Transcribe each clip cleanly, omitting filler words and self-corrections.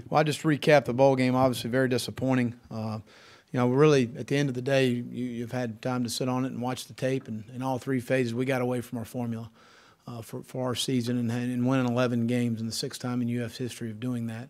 Well, I just recapped the bowl game. Obviously, very disappointing. Really, at the end of the day, you've had time to sit on it and watch the tape. And in all three phases, we got away from our formula for our season and winning 11 games in the sixth time in UF's history of doing that.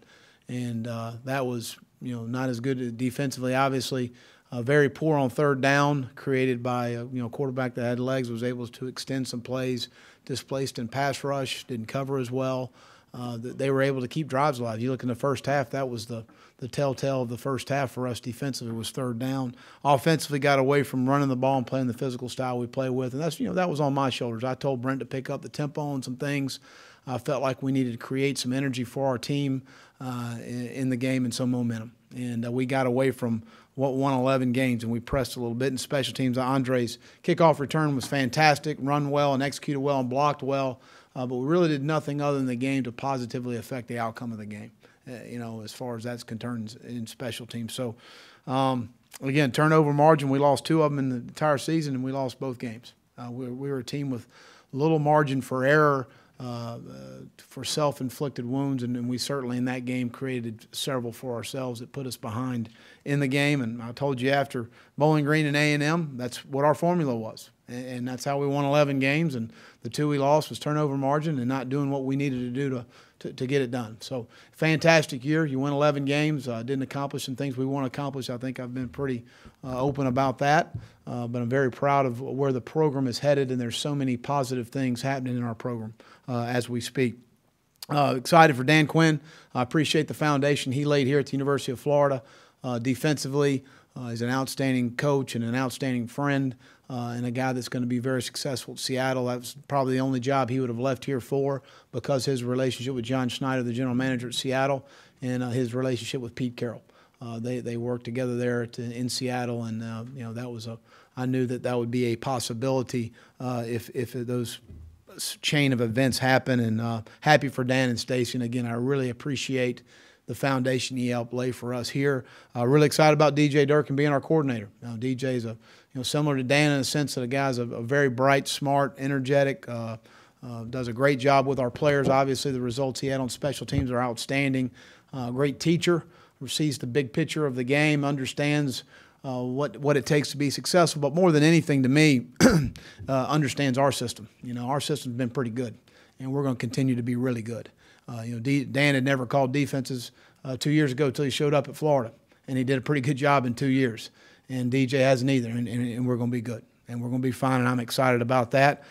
And that was, not as good defensively. Obviously, very poor on third down, created by a quarterback that had legs, was able to extend some plays, displaced in pass rush, didn't cover as well. They were able to keep drives alive. You look in the first half, that was the telltale of the first half for us defensively was third down. Offensively, got away from running the ball and playing the physical style we play with, and that's that was on my shoulders. I told Brent to pick up the tempo on some things. I felt like we needed to create some energy for our team in the game and some momentum. And we got away from what won 11 games, and we pressed a little bit in special teams. Andre's kickoff return was fantastic, run well and executed well and blocked well. But we really did nothing other than the game to positively affect the outcome of the game, as far as that's concerned in special teams. So, again, turnover margin, we lost 2 of them in the entire season, and we lost both games. We were a team with little margin for error, for self-inflicted wounds, and we certainly in that game created several for ourselves that put us behind in the game. And I told you after Bowling Green and A&M, that's what our formula was. And that's how we won 11 games, and the 2 we lost was turnover margin and not doing what we needed to do to get it done. So fantastic year. You win 11 games. Didn't accomplish some things we want to accomplish. I think I've been pretty open about that, but I'm very proud of where the program is headed, and there's so many positive things happening in our program as we speak. Excited for Dan Quinn. I appreciate the foundation he laid here at the University of Florida. Defensively, he's an outstanding coach and an outstanding friend, and a guy that's going to be very successful at Seattle. That was probably the only job he would have left here for, because his relationship with John Schneider, the general manager at Seattle, and his relationship with Pete Carroll. They worked together there in Seattle, and that was I knew that would be a possibility if those chain of events happen. And happy for Dan and Stacy. And again, I really appreciate the foundation he helped lay for us here. Really excited about DJ Durkin being our coordinator. DJ is similar to Dan in the sense that the guy's a very bright, smart, energetic, does a great job with our players. Obviously, the results he had on special teams are outstanding. Great teacher, sees the big picture of the game, understands what it takes to be successful, but more than anything to me, understands our system. Our system's been pretty good, and we're going to continue to be really good. Dan had never called defenses 2 years ago until he showed up at Florida, and he did a pretty good job in 2 years. And DJ hasn't either, and we're going to be good. And we're going to be fine, and I'm excited about that.